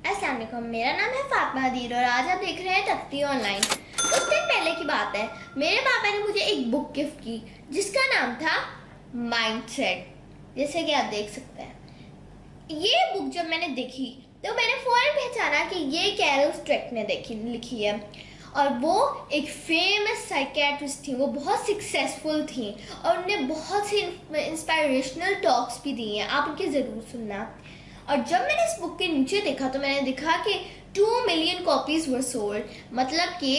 अस्सलाम वालेकुम, मेरा नाम है फातिमा हदीर और आज आप देख रहे हैं तख्ती ऑनलाइन। कुछ दिन पहले की बात है, मेरे पापा ने मुझे एक बुक गिफ्ट की जिसका नाम था माइंडसेट, जैसे कि आप देख सकते हैं। ये बुक जब मैंने देखी तो मैंने फौरन पहचाना कि ये कैरल ड्वेक ने लिखी है और वो एक फेमस साइकियाट्रिस्ट थी। वो बहुत सक्सेसफुल थी और उन्हें बहुत सी इंस्पायरेशनल टॉक्स भी दी हैं, आप उनके ज़रूर सुनना। और जब मैंने इस बुक के नीचे देखा तो मैंने देखा कि 2 मिलियन कॉपीज वर सोल्ड, मतलब कि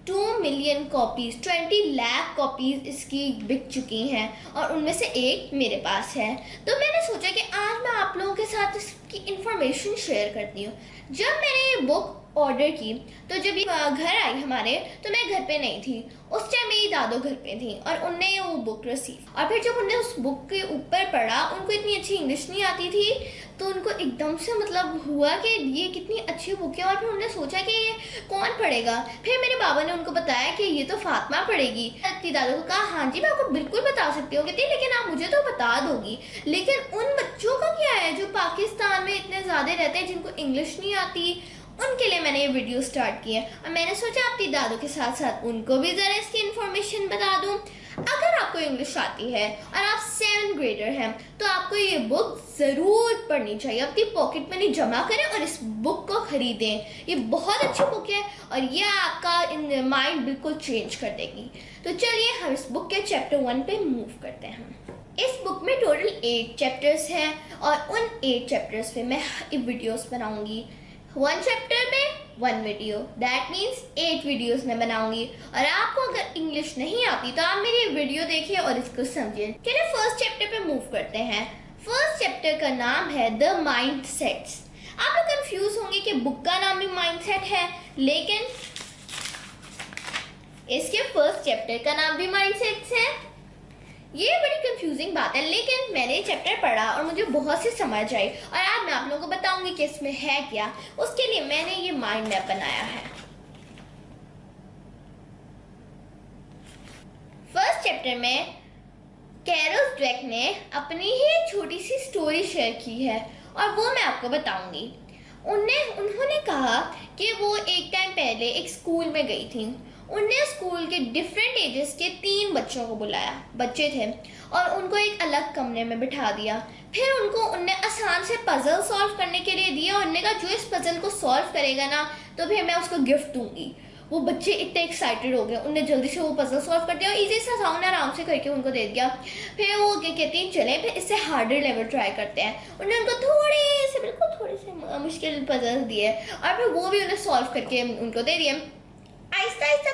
2 मिलियन कॉपीज, 20 लाख कॉपीज इसकी बिक चुकी हैं और उनमें से एक मेरे पास है। तो मैंने सोचा कि आज मैं आप लोगों के साथ इसकी इंफॉर्मेशन शेयर करती हूँ। जब मैंने ये बुक ऑर्डर की तो जब ये घर आई हमारे, तो मैं घर पे नहीं थी उस टाइम, मेरी दादो घर पे थी और उनने वो बुक रिसीव। और फिर जब उन्हें उस बुक के ऊपर पढ़ा, उनको इतनी अच्छी इंग्लिश नहीं आती थी तो उनको एकदम से मतलब हुआ कि ये कितनी अच्छी बुक है। और फिर उन्होंने सोचा कि ये कौन पढ़ेगा। फिर मेरे बाबा ने उनको बताया कि ये तो फातिमा पढ़ेगी। अपनी दादो को कहा हाँ जी मैं आपको बिल्कुल बता सकती हूँ, कहती लेकिन आप मुझे तो बता दोगी, लेकिन उन बच्चों का क्या है जो पाकिस्तान में इतने ज़्यादा रहते हैं जिनको इंग्लिश नहीं आती, उनके लिए मैंने ये वीडियो स्टार्ट की है। और मैंने सोचा अपनी दादों के साथ साथ उनको भी ज़रा इसकी इन्फॉर्मेशन बता दूँ। अगर आपको इंग्लिश आती है और आप 7th ग्रेडर हैं तो आपको ये बुक ज़रूर पढ़नी चाहिए। अपनी पॉकेट मनी जमा करें और इस बुक को ख़रीदें। ये बहुत अच्छी बुक है और ये आपका माइंड बिल्कुल चेंज कर देगी। तो चलिए हम इस बुक के चैप्टर 1 पे मूव करते हैं। इस बुक में टोटल 8 चैप्टर्स हैं और उन 8 चैप्टर्स पे मैं वीडियोस बनाऊंगी। 1 चैप्टर में 1 वीडियो, दैट मीन्स 8 वीडियोस मैं बनाऊंगी। और आपको अगर इंग्लिश नहीं आती तो आप मेरी वीडियो देखिए और इसको समझिए। चलिए फर्स्ट चैप्टर पे मूव करते हैं। फर्स्ट चैप्टर का नाम है द माइंडसेट्स। आप लोग कंफ्यूज होंगे कि बुक का नाम भी माइंडसेट है, लेकिन इसके फर्स्ट चैप्टर का नाम भी माइंडसेट्स है। ये बड़ी कंफ्यूजिंग बात है, लेकिन मैंने ये चैप्टर पढ़ा और मुझे बहुत सी समझ आई और आज मैं आप लोगों को बताऊंगी कि इसमें है क्या। उसके लिए मैंने ये माइंड मैप बनाया है। फर्स्ट चैप्टर में कैरल ड्वेक ने अपनी ही छोटी सी स्टोरी शेयर की है और वो मैं आपको बताऊंगी। उन्होंने कहा कि वो एक टाइम पहले एक स्कूल में गई थी। उनने स्कूल के डिफरेंट एजेस के 3 बच्चों को बुलाया, बच्चे थे, और उनको एक अलग कमरे में बिठा दिया। फिर उनने आसान से पजल सॉल्व करने के लिए दिया और उन्होंने कहा जो इस पजल को सॉल्व करेगा ना तो फिर मैं उसको गिफ्ट दूंगी। वो बच्चे इतने एक्साइटेड हो गए, उन्हें जल्दी से वो पजल सॉल्व कर दिया और इजी सा था, उन्हें आराम से करके उनको दे दिया। फिर वो कहती हैं चले फिर इससे हार्डर लेवल ट्राई करते हैं। उन्होंने उनको बिल्कुल थोड़े से मुश्किल पजल दिए और फिर वो भी उन्हें सॉल्व करके उनको दे दिए। आहिस्ता आहिस्ता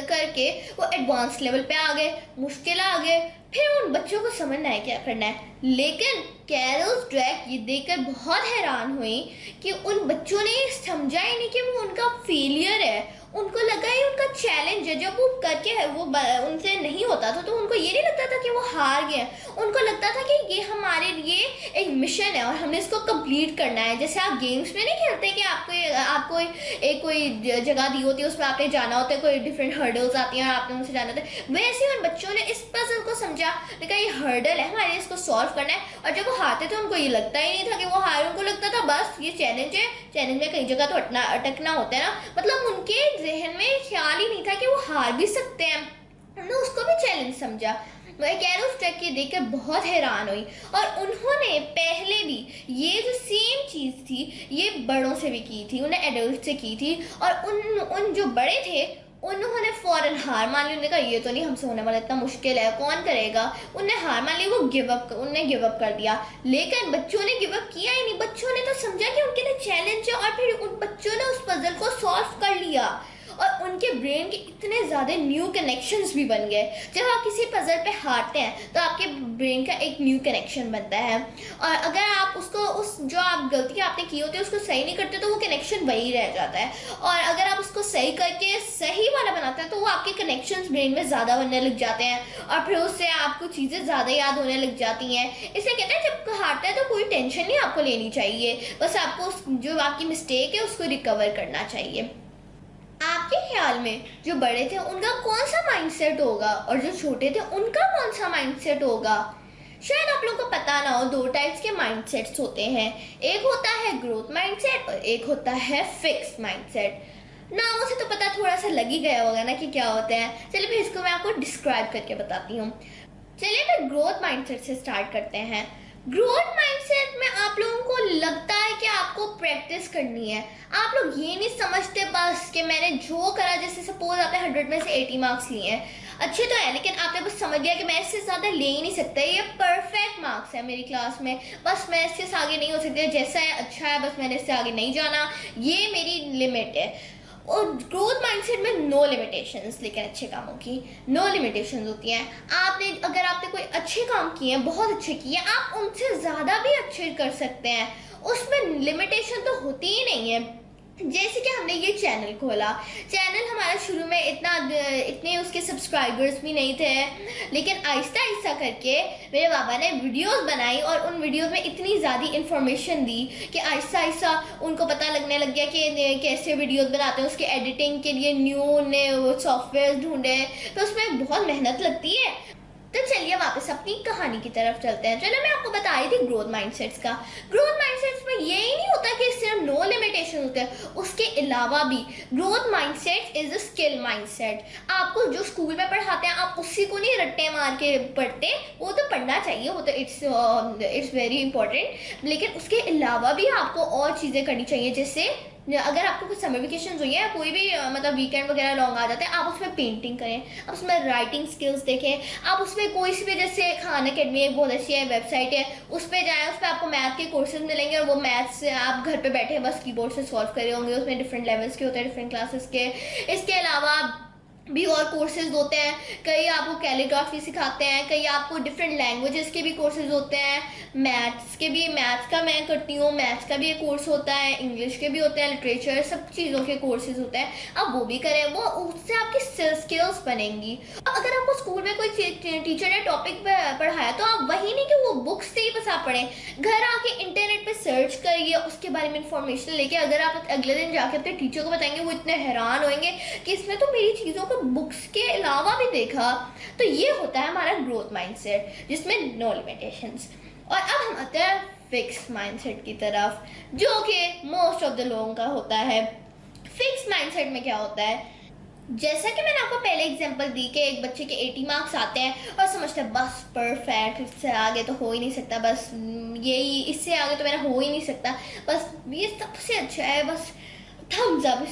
करके वो एडवांस लेवल पे आ गए, मुश्किल आ गए। फिर उन बच्चों को समझना है क्या करना है, लेकिन कैरल ड्वेक ये देखकर बहुत हैरान हुई कि उन बच्चों ने समझा ही नहीं कि वो उनका फेलियर है। उनको लगा ये उनका चैलेंज है। जब वो करके वो उनसे नहीं होता था तो उनको ये नहीं लगता था कि वो हार गए। उनको लगता था कि ये हमारे लिए एक मिशन है और हमने इसको कंप्लीट करना है। जैसे आप गेम्स में नहीं खेलते कि आपको एक कोई जगह दी होती है, उसमें आपने जाना होता है, कोई डिफरेंट हर्डल्स आती हैं और आपने उनसे जाना होता है। वैसे उन बच्चों ने इस पजल को समझा, देखा ये हर्डल है, हमारे इसको सॉल्व करना है। और जब वो हारते थे उनको ये लगता ही नहीं था कि वो हारे, उनको लगता था बस ये चैलेंज है, चैलेंज में कई जगह तो अटकना होता है ना। मतलब उनके जहन में ख्याल ही नहीं था कि वो हार भी सकते हैं। उन्होंने उसको भी चैलेंज समझा। मैं कैरल ड्वेक ये देखकर बहुत हैरान हुई और उन्होंने पहले भी ये जो सेम चीज़ थी ये बड़ों से भी की थी, उन्हें एडल्ट से की थी। और उन जो बड़े थे उन्होंने फौरन हार मान ली। उन्होंने कहा ये तो नहीं हमसे होने वाला, इतना मुश्किल है, कौन करेगा। उन्हें हार मान ली, उन्होंने गिव अप कर दिया। लेकिन बच्चों ने गिव अप किया ही नहीं। बच्चों ने तो समझा कि उनके लिए चैलेंज है और फिर उन बच्चों ने उस पजल को सॉल्व कर लिया और उनके ब्रेन के इतने ज़्यादा न्यू कनेक्शंस भी बन गए। जब आप किसी पजल पे हारते हैं तो आपके ब्रेन का एक न्यू कनेक्शन बनता है और अगर आप उस जो आप गलती आपने की होती है उसको सही नहीं करते तो वो कनेक्शन वही रह जाता है। और अगर आप उसको सही करके सही वाला बनाते हैं तो वो आपके कनेक्शंस ब्रेन में ज़्यादा बनने लग जाते हैं और फिर उससे आपको चीज़ें ज़्यादा याद होने लग जाती हैं। इसलिए कहते हैं जब हारते हैं तो कोई टेंशन नहीं आपको लेनी चाहिए, बस आपको जो आपकी मिस्टेक है उसको रिकवर करना चाहिए। आपके ख्याल में जो बड़े थे उनका कौन सा माइंडसेट होगा और जो छोटे थे उनका कौन सा माइंडसेट होगा? शायद आप लोगों को पता ना हो, दो टाइप्स के माइंडसेट्स होते हैं। एक होता है ग्रोथ माइंडसेट और एक होता है फिक्स्ड माइंडसेट। नामों से तो पता थोड़ा सा लग ही गया होगा ना कि क्या होते हैं। चलिए फिर इसको मैं आपको डिस्क्राइब करके बताती हूँ। चलिए फिर ग्रोथ माइंडसेट से स्टार्ट करते हैं। ग्रोथ माइंडसेट में आप लोगों को लगता है कि आपको प्रैक्टिस करनी है। आप लोग ये नहीं समझते बस कि मैंने जो करा, जैसे सपोज आपने 100 में से 80 मार्क्स लिए हैं, अच्छे तो है, लेकिन आपने बस समझ गया कि मैं इससे ज़्यादा ले ही नहीं सकता, ये परफेक्ट मार्क्स है मेरी क्लास में, बस मैं इससे आगे नहीं हो सकती, जैसा है अच्छा है, बस मैंने इससे आगे नहीं जाना, ये मेरी लिमिट है। और ग्रोथ माइंडसेट में नो लिमिटेशंस, लेकिन अच्छे कामों की नो लिमिटेशंस होती हैं। अगर आपने कोई अच्छे काम किए हैं, बहुत अच्छे किए हैं, आप उनसे ज़्यादा भी अच्छे कर सकते हैं, उसमें लिमिटेशन तो होती ही नहीं है। जैसे कि हमने ये चैनल खोला, चैनल हमारा शुरू में इतने उसके सब्सक्राइबर्स भी नहीं थे, लेकिन आहिस्ता आहिस्ता करके मेरे बाबा ने वीडियोस बनाई और उन वीडियोस में इतनी ज़्यादा इंफॉर्मेशन दी कि आहिस्ता आहिस्ता उनको पता लगने लग गया कि कैसे वीडियोस बनाते हैं। उसके एडिटिंग के लिए न्यू सॉफ्टवेयर ढूंढे, तो उसमें बहुत मेहनत लगती है। तो चलिए वापस अपनी कहानी की तरफ चलते हैं। चलो मैं आपको बता रही थी ग्रोथ माइंडसेट्स का। ग्रोथ माइंडसेट्स में ये ही नहीं होता कि सिर्फ नो लिमिटेशन होते हैं, उसके अलावा भी growth mindset is a skill mindset. आपको जो स्कूल में पढ़ाते हैं आप उसी को नहीं रट्टे मार के पढ़ते, वो तो पढ़ना चाहिए, वो तो इट्स वेरी इंपॉर्टेंट, लेकिन उसके अलावा भी आपको और चीज़ें करनी चाहिए। जैसे अगर आपको कुछ समर वेकेशन हुई है, कोई भी मतलब वीकेंड वगैरह लॉन्ग आ जाते हैं, आप उसमें पेंटिंग करें, आप उसमें राइटिंग स्किल्स देखें, आप उसमें कोई सी भी, जैसे खान अकेडमी एक बहुत अच्छी है वेबसाइट है, उस पर जाएँ, उस पर आपको मैथ के कोर्सेज मिलेंगे और वो मैथ्स आप घर पे बैठे बस कीबोर्ड से सॉल्व करे होंगे। उसमें डिफरेंट लेवल्स के होते हैं, डिफरेंट क्लासेस के। इसके अलावा भी और कोर्सेज होते हैं, कई आपको कैलीग्राफी सिखाते हैं, कई आपको डिफरेंट लैंग्वेजेस के भी कोर्सेज होते हैं, मैथ्स के भी, मैथ्स का मैं करती हूँ, मैथ्स का भी एक कोर्स होता है, इंग्लिश के भी होते हैं, लिटरेचर, सब चीज़ों के कोर्सेज होते हैं। आप वो भी करें, वो उससे आपकी स्किल्स बनेंगी। अगर आपको स्कूल में कोई टीचर ने टॉपिक पढ़ाया तो आप वही नहीं कि वो बुक्स से ही बस आप पढ़ें, घर आके इंटरनेट पे सर्च करिए, उसके बारे में इंफॉर्मेशन लेके अगर आप अगले दिन जाके अपने टीचर को बताएंगे, वो इतने हैरान होंगे कि इसमें तो मेरी चीज़ों को बुक्स के अलावा भी देखा। तो ये होता है हमारा ग्रोथ माइंडसेट, जिसमें नो लिमिटेशंस। और अब हम आते हैं फिक्स्ड माइंडसेट की तरफ, जो कि मोस्ट ऑफ द लोगों का होता है। फिक्स्ड माइंडसेट में क्या होता है, जैसा कि मैंने आपको पहले एग्जांपल दी कि एक बच्चे के 80 मार्क्स आते हैं और समझते हैं बस परफेक्ट, इससे आगे तो हो ही नहीं सकता, बस यही, इससे आगे तो मेरा हो ही नहीं सकता, बस ये सबसे अच्छा है, बस थम्स अप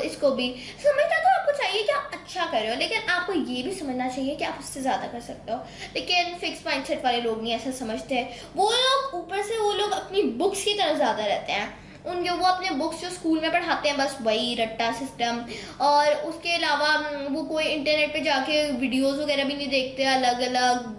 इसको भी समझना। तो आपको चाहिए कि आप अच्छा कर रहे हो, लेकिन आपको ये भी समझना चाहिए कि आप उससे ज़्यादा कर सकते हो। लेकिन फिक्स माइंडसेट वाले लोग नहीं ऐसा समझते हैं। वो लोग ऊपर से वो लोग अपनी बुक्स की तरफ ज़्यादा रहते हैं, उनके वो अपने बुक्स जो स्कूल में पढ़ाते हैं बस वही रट्टा सिस्टम, और उसके अलावा वो कोई इंटरनेट पे जाके वीडियोस वगैरह भी नहीं देखते अलग अलग।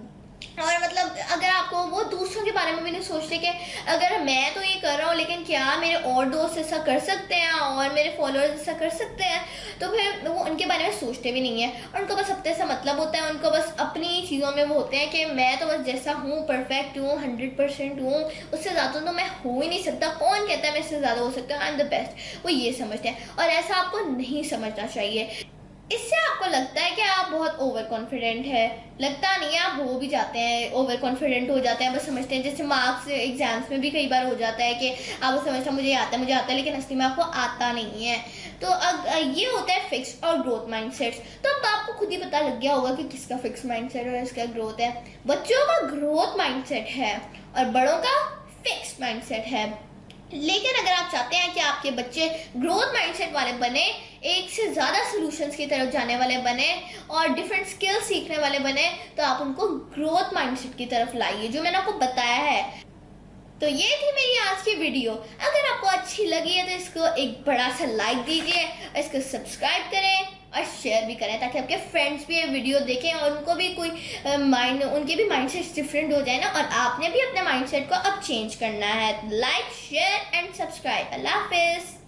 और मतलब अगर आपको वो दूसरों के बारे में भी नहीं सोचते कि अगर मैं तो ये कर रहा हूँ, लेकिन क्या मेरे और दोस्त ऐसा कर सकते हैं और मेरे फॉलोअर्स ऐसा कर सकते हैं, तो फिर वो उनके बारे में सोचते भी नहीं है। और उनको बस अपने से मतलब होता है, उनको बस अपनी चीज़ों में वो होते हैं कि मैं तो बस जैसा हूँ परफेक्ट हूँ, 100% हूँ, उससे ज़्यादा तो मैं हो ही नहीं सकता, कौन कहता है मैं इससे ज़्यादा हो सकता हूँ, आई एम द बेस्ट। वो ये समझते हैं, और ऐसा आपको नहीं समझना चाहिए। इससे आपको लगता है कि आप बहुत ओवर कॉन्फिडेंट है, लगता नहीं है, आप हो भी जाते हैं, ओवर कॉन्फिडेंट हो जाते हैं, बस समझते हैं। जैसे मार्क्स एग्जाम्स में भी कई बार हो जाता है कि आप समझते मुझे आता है, लेकिन असली में आपको आता नहीं है। तो अब ये होता है फिक्स और ग्रोथ माइंडसेट्स। तो अब आपको खुद ही पता लग गया होगा कि किसका फिक्स माइंडसेट और इसका ग्रोथ है। बच्चों का ग्रोथ माइंडसेट है और बड़ों का फिक्स माइंडसेट है। लेकिन अगर आप चाहते हैं कि आपके बच्चे ग्रोथ माइंडसेट वाले बने, एक से ज़्यादा सॉल्यूशंस की तरफ जाने वाले बने और डिफरेंट स्किल्स सीखने वाले बने, तो आप उनको ग्रोथ माइंडसेट की तरफ लाइए, जो मैंने आपको बताया है। तो ये थी मेरी आज की वीडियो। अगर आपको अच्छी लगी है तो इसको एक बड़ा सा लाइक दीजिए, इसको सब्सक्राइब करें और शेयर भी करें, ताकि आपके फ्रेंड्स भी ये वीडियो देखें और उनको भी कोई उनके भी माइंडसेट डिफरेंट हो जाए ना, और आपने भी अपने माइंडसेट को अब चेंज करना है। Like, share and subscribe. अल्लाह हाफिज़।